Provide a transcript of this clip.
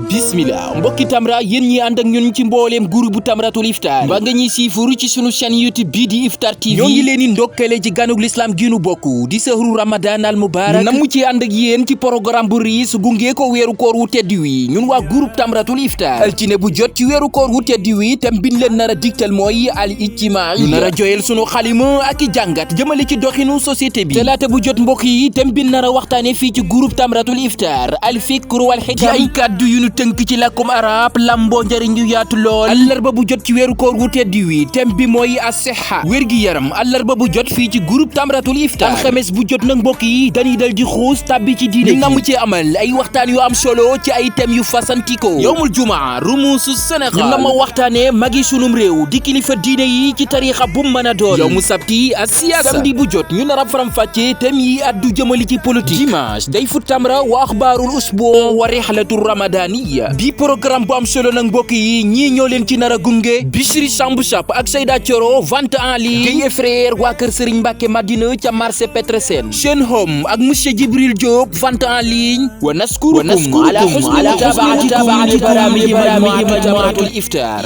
bismillah mbokki Tamra yéen ñi ànd ak ñun ci mbooleem groupe bu Tamratul Iftar mbaa nga ñuy siifuru ci sunu chaîne YouTube bii di Iftar TV ñoo ngi leen di ndokkale ci ganug l'islam gi nu bokk di sahru ramadan al mubarak na mu ci ànd ak yéen ci programme bu riis gunge ko weeru koor wu tedd wi ñun waa groupe Tamratul Iftar altine bu jot ci weeru koor wu tedd wi tam bin leen nar a digtal mooy al ijtimaa ñu nar a joyel sunu xalima ak i jàngat jëmale ci doxinu société bi talaata bu jot mbokk yi tam bin nar a waxtaane fii ci groupe Tamratul Iftar al fikr wal hikam ay kàddu yu nu tënk ci làkkum arab lamboo njëriñ yu yaatu lool àllarba bu jot ci weeru koor wu tedd wi thème bi mooy as-sihha wér-gi-yaram àllarba bu jot fii ci groupe Tamratul Iftar alxames bu jot nag mbokk yi dañuy dal di xuus tàbbi ci diine ñu namm ci amal ay waxtaan yu am solo ci ay thèmes yu fasantikoo yowmul jumaa rumuusu Sénégal ñu namm waxtaane magi sunum réew di kilifa diine yi ci tariixa bu mën a doon yowmu sabti as-siyaasa samedi bu jot ñu nar a faram-fàcce thèmes yi addu jëmali ci politique dimanche day fu Tamra wa axbaarul usbuu wa rihlatu ramadaniya bi programme bu am solo nag mbokk yi ñii ñoo leen ci nar a gunge Bichri Samb Chap ak Seyda Thioro vente en ligne Guèye frère waa kër Serigne Mbacke Madina ca marché Petersen Chaîne Home ak monsieur Djibril Diop vente en ligne wa naskurukum ala husni mutabaatikum li barnaamij Tamratul Iftar